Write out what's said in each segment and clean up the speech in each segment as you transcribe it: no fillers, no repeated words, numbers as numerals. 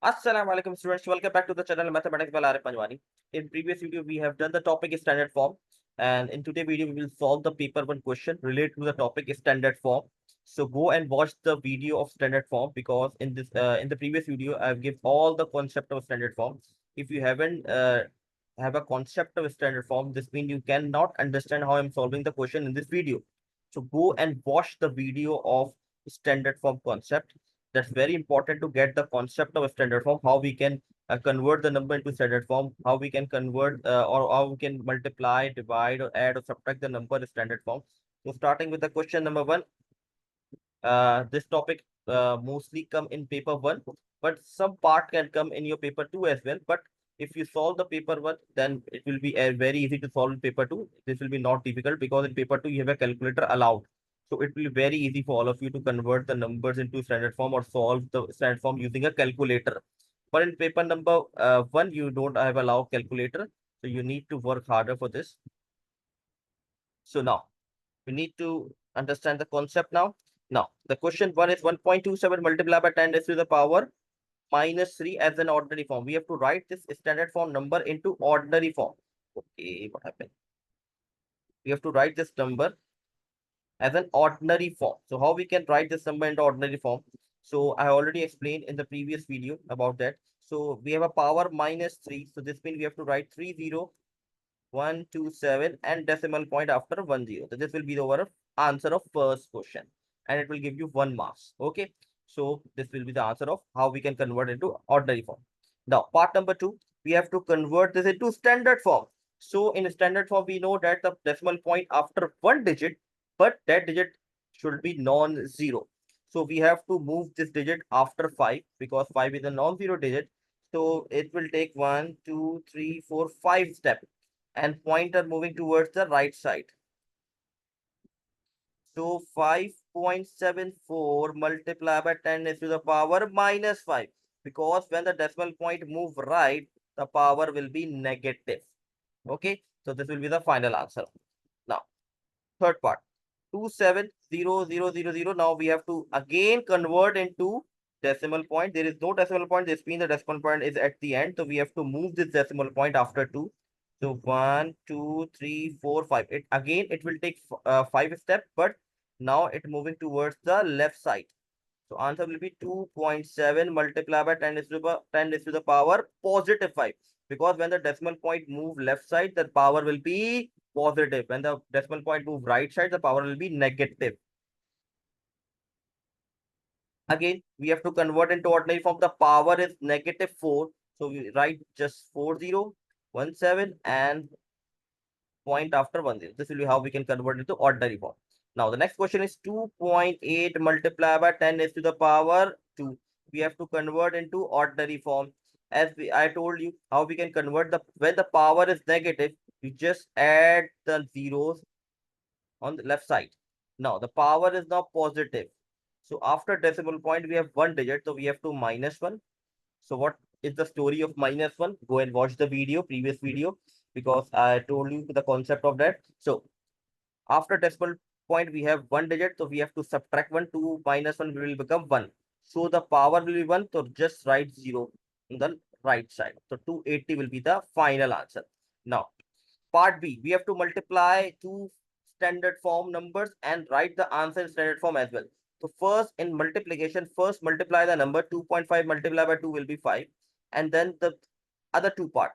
Assalamu alaikum students, welcome back to the channel Mathematics by Arif Panjwani. In previous video, we have done the topic standard form, and in today's video, we will solve the paper 1 question related to the topic standard form. So go and watch the video of standard form because in the previous video, I've given all the concept of standard form. If you haven't have a concept of standard form, this means you cannot understand how I'm solving the question in this video. So go and watch the video of standard form concept. That's very important to get the concept of a standard form, how we can convert the number into standard form, how we can convert or how we can multiply, divide, or add or subtract the number in standard form. So starting with the question number 1, this topic mostly come in paper 1, but some part can come in your paper 2 as well. But if you solve the paper 1, then it will be very easy to solve in paper 2. This will be not difficult because in paper 2 you have a calculator allowed. So it will be very easy for all of you to convert the numbers into standard form or solve the standard form using a calculator. But in paper number 1, you don't have allowed calculator. So you need to work harder for this. So now we need to understand the concept now. Now, the question 1 is 1.27 multiplied by 10 raised to the power minus 3 as an ordinary form. We have to write this standard form number into ordinary form. Okay, what happened? We have to write this number as an ordinary form. So how we can write this number into ordinary form? So I already explained in the previous video about that. So we have a power minus 3. So this means we have to write 30127 and decimal point after 10. So this will be our answer of first question, and it will give you 1 marks. Okay, so this will be the answer of how we can convert into ordinary form. Now part number 2, we have to convert this into standard form. So in standard form, we know that the decimal point after 1 digit, but that digit should be non-zero. So we have to move this digit after 5 because 5 is a non-zero digit. So it will take 1, 2, 3, 4, 5 steps and pointer moving towards the right side. So 5.74 multiplied by 10 is to the power minus 5, because when the decimal point move right, the power will be negative. Okay, so this will be the final answer. Now, third part, 270000. Now we have to again convert into decimal point. There is no decimal point. This means the decimal point is at the end. So we have to move this decimal point after 2. So 1, 2, 3, 4, 5. It will take 5 steps, but now it moving towards the left side. So answer will be 2.7 multiplied by 10 is to the power positive 5. Because when the decimal point move left side, the power will be positive. When the decimal point move right side, the power will be negative. Again, we have to convert into ordinary form. The power is negative 4. So we write just 4017 and point after 10. This will be how we can convert it to ordinary form. Now, the next question is 2.8 multiplied by 10 is to the power 2. We have to convert into ordinary form. I told you how we can convert when the power is negative, you just add the zeros on the left side. Now, the power is now positive. So after decimal point, we have 1 digit. So we have to minus 1. So what is the story of minus 1? Go and watch the previous video, because I told you the concept of that. So after decimal point, we have 1 digit. So we have to subtract 1. 2 minus 1 will become 1. So the power will be 1. So just write 0 on the right side. So 280 will be the final answer. Now, part B, we have to multiply two standard form numbers and write the answer in standard form as well. So first in multiplication, first multiply the number. 2.5 multiplied by 2 will be 5. And then the other two part.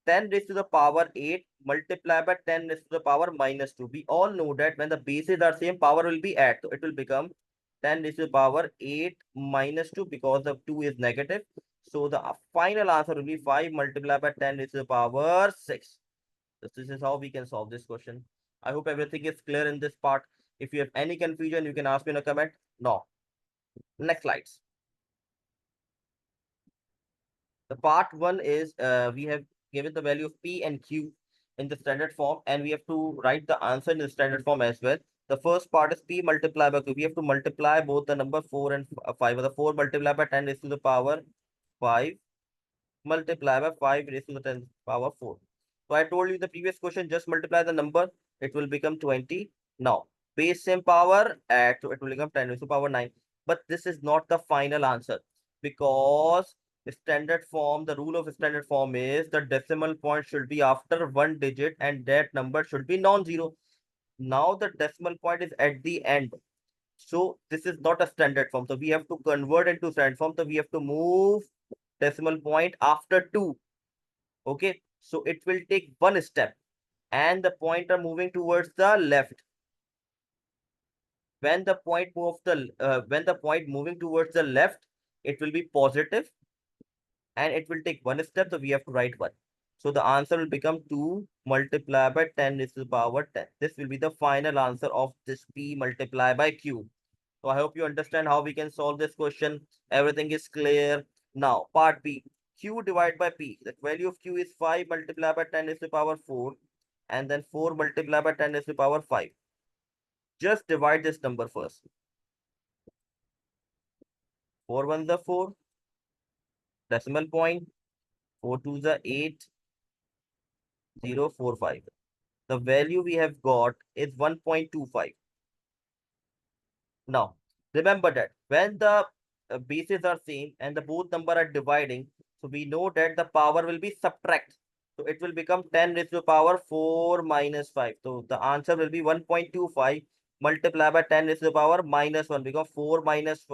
10 raised to the power 8 multiplied by 10 raised to the power minus 2. We all know that when the bases are same, power will be add. So it will become 10 raised to the power 8 minus 2 because the 2 is negative. So the final answer will be 5 multiplied by 10 raised to the power 6. This is how we can solve this question. I hope everything is clear in this part. If you have any confusion, you can ask me in a comment. No. Next slides. The part 1 is we have given the value of P and Q in the standard form, and we have to write the answer in the standard form as well. The first part is P multiplied by Q. We have to multiply both the number 4 and 5. The 4 multiplied by 10 raised to the power 5 multiplied by 5 raised to the 10 power 4. So I told you the previous question, just multiply the number, it will become 20. Now, base same power, add, so it will become 10 raised to the power 9. But this is not the final answer, because Standard form, the rule of standard form is the decimal point should be after one digit and that number should be non-zero. Now the decimal point is at the end. So this is not a standard form. So we have to convert into standard form. So we have to move decimal point after 2. Okay. So it will take one step and the pointer moving towards the left. When the point moving towards the left, it will be positive and it will take one step, so we have to write 1. So the answer will become 2 multiplied by 10 raised to the power 10. This will be the final answer of this P multiplied by Q. So I hope you understand how we can solve this question. Everything is clear. Now, part B. Q divided by P. The value of Q is 5 multiplied by 10 raised to the power 4. And then 4 multiplied by 10 raised to the power 5. Just divide this number first. 4 1 the 4. Decimal point. 4 2 the 8. 0 4 5. The value we have got is 1.25. Now, remember that when the bases are same and the both number are dividing, so we know that the power will be subtract. So it will become 10 raised to the power 4 minus 5. So the answer will be 1.25 multiplied by 10 raised to the power minus 1 because 4 minus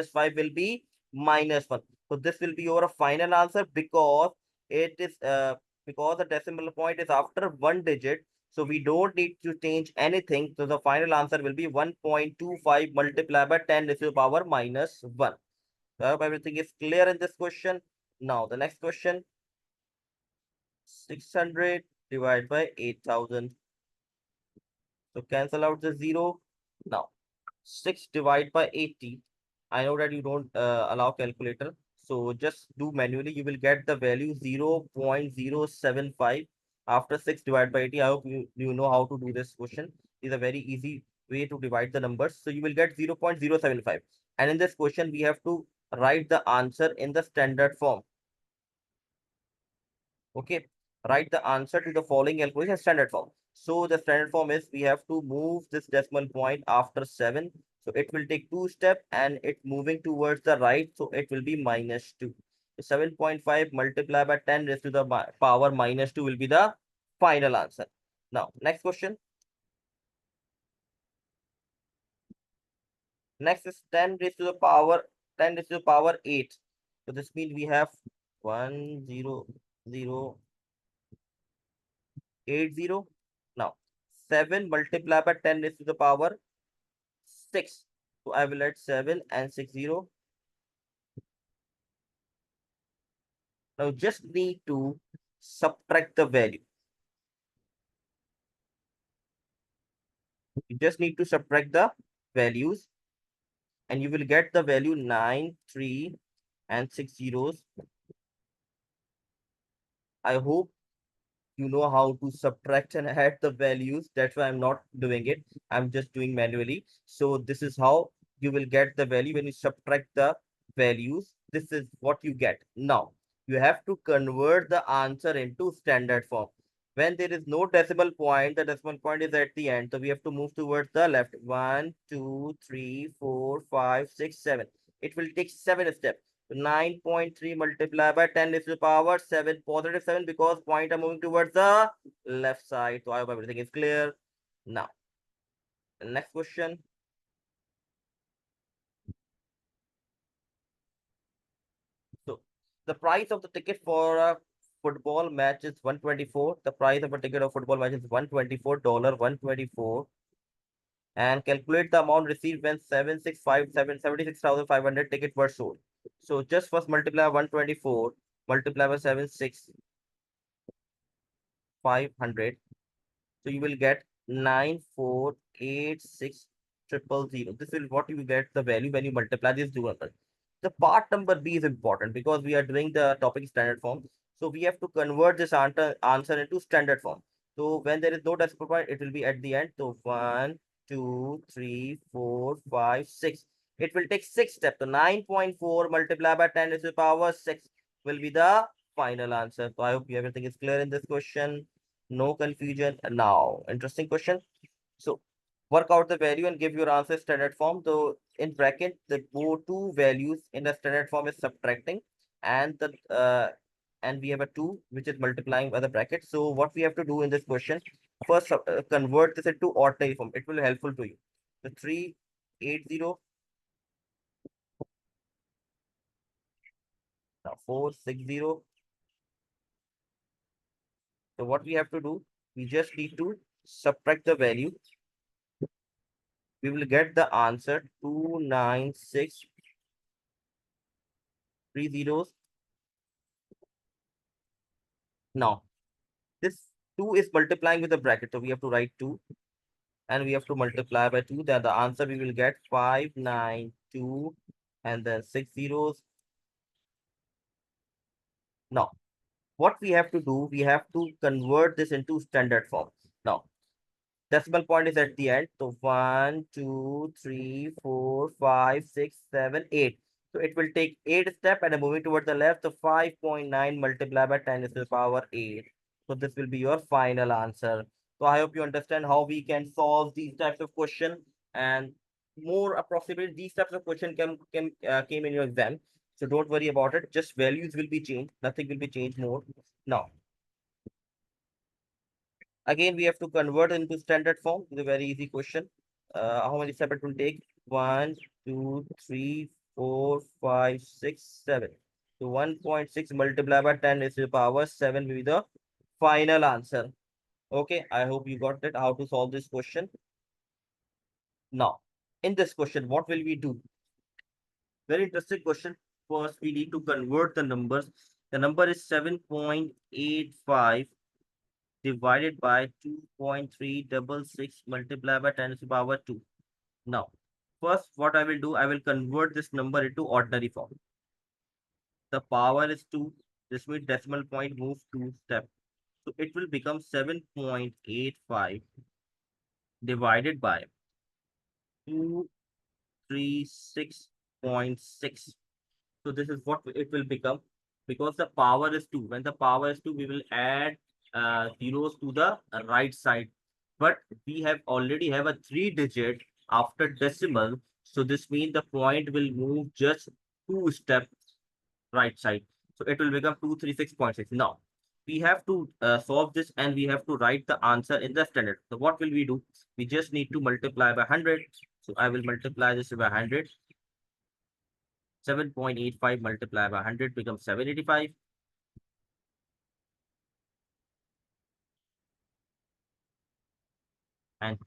5 will be minus 1. So this will be your final answer because the decimal point is after one digit. So we don't need to change anything. So the final answer will be 1.25 multiplied by 10 raised to the power minus 1. So I hope everything is clear in this question. Now the next question, 600 divided by 8,000. So cancel out the 0. Now 6 divided by 80. I know that you don't allow calculator. So just do manually. You will get the value 0.075 after 6 divided by 80. I hope you know how to do this question. It's a very easy way to divide the numbers. So you will get 0.075. And in this question, we have to write the answer in the standard form. Okay. Write the answer to the following calculation standard form. So the standard form is we have to move this decimal point after 7. So it will take 2 steps and it moving towards the right. So it will be minus 2. So 7.5 multiplied by 10 raised to the power minus 2 will be the final answer. Now, next question. Next is 10 raised to the power 10 raised to the power 8. So this means we have 1 0 0 8 0. Now, 7 multiplied by 10 raised to the power 6. So I will add 7 and 6 0. Now just need to subtract the value. You just need to subtract the values and you will get the value 9, 3 and 6 zeros. I hope you know how to subtract and add the values. That's why I'm not doing it. I'm just doing manually. So this is how you will get the value when you subtract the values. This is what you get. Now, you have to convert the answer into standard form. When there is no decimal point, the decimal point is at the end. So we have to move towards the left. 1, 2, 3, 4, 5, 6, 7. It will take 7 steps. 9.3 multiplied by 10 raised to the power 7, positive 7 because point are moving towards the left side. So I hope everything is clear. Now, the next question. So the price of the ticket for a football match is 124. The price of a ticket of football match is $124, 124. And calculate the amount received when 76,500 tickets were sold. So just first multiply 124 multiply by 76,500. So you will get 9486000. This is what you get the value when you multiply these two numbers. The part number B is important because we are doing the topic standard form. So we have to convert this answer into standard form. So when there is no decimal point, it will be at the end. So 1, 2, 3, 4, 5, 6. It will take 6 steps. So 9.4 multiplied by 10 to the power 6 will be the final answer. So I hope everything is clear in this question. No confusion. Now, interesting question. So work out the value and give your answer standard form. So in bracket, the go-to values in the standard form is subtracting. and the and we have a 2 which is multiplying by the bracket. So what we have to do in this question, first convert this into ordinary form. It will be helpful to you. So 380, now 460. So what we have to do, we just need to subtract the value. We will get the answer 29630. Now this 2 is multiplying with the bracket, so we have to write 2 and we have to multiply by 2. Then the answer we will get 592 and then 6 zeros. Now what we have to do, we have to convert this into standard form. Now decimal point is at the end. So 1, 2, 3, 4, 5, 6, 7, 8. So it will take 8 steps and moving toward the left. So 5.9 multiplied by 10 is to the power 8. So this will be your final answer. So I hope you understand how we can solve these types of question, and more approximately these types of question came in your exam. So don't worry about it. Just values will be changed. Nothing will be changed more. Now again, we have to convert into standard form. It's a very easy question. How many steps it will take? 1, 2, 3, 4, 5, 6, 7. So 1.6 multiplied by 10 is to the power 7 will be the final answer. Okay, I hope you got it, how to solve this question. Now, in this question, what will we do? Very interesting question. First, we need to convert the numbers. The number is 7.85 divided by 2.366 multiplied by 10 to the power 2. Now, first what I will do, I will convert this number into ordinary form. The power is 2. This means decimal point moves 2 steps. So it will become 7.85 divided by 236.6. So this is what it will become, because the power is 2. When the power is 2, we will add zeros to the right side. But we have already have a 3-digit after decimal. So this means the point will move just 2 steps right side. So it will become 236.6. Now we have to solve this and we have to write the answer in the standard. So what will we do? We just need to multiply by 100. So I will multiply this by 100. 7.85 multiplied by 100 becomes 785. And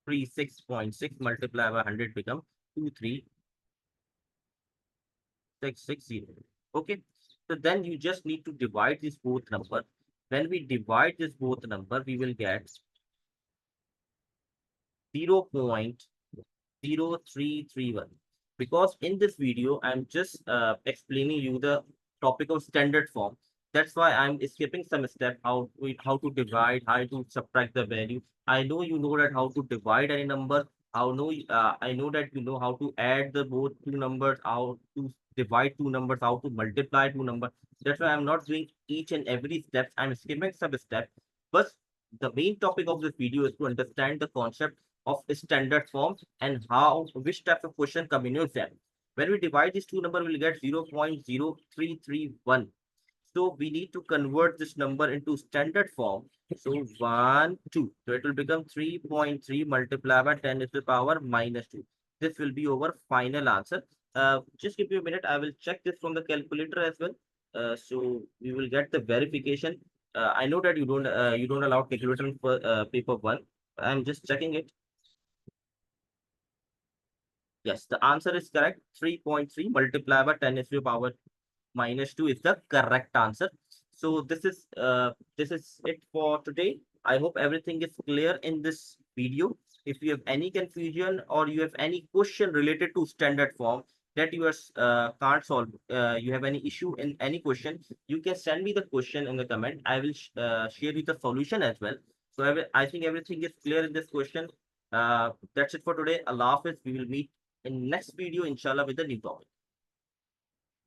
236.6 multiplied by 100 becomes 23660. Okay. So then you just need to divide this both number. When we divide this both number, we will get 0.0331. Because in this video, I'm just explaining you the topic of standard form. That's why I'm skipping some step, how to divide, how to subtract the value. I know you know that how to divide any number. I know that you know how to add the both two numbers, how to divide two numbers, how to multiply two numbers. That's why I'm not doing each and every step. I'm skipping some step. But the main topic of this video is to understand the concept of standard form and how which type of question come in your exam. When we divide these two numbers, we'll get 0.0331. So we need to convert this number into standard form. So 1, 2. So it will become 3.3 multiplied by 10 to the power minus 2. This will be our final answer. Just give me a minute. I will check this from the calculator as well. So we will get the verification. I know that you don't allow calculator for paper 1. I'm just checking it. Yes, the answer is correct. 3.3 multiplied by 10 to the power minus 2 is the correct answer. So this is it for today. I hope everything is clear in this video. If you have any confusion or you have any question related to standard form that you can't solve, you have any issue in any question, you can send me the question in the comment. I will share you the solution as well. So I think everything is clear in this question. That's it for today. Allah Hafiz. We will meet in next video, inshallah, with a new topic.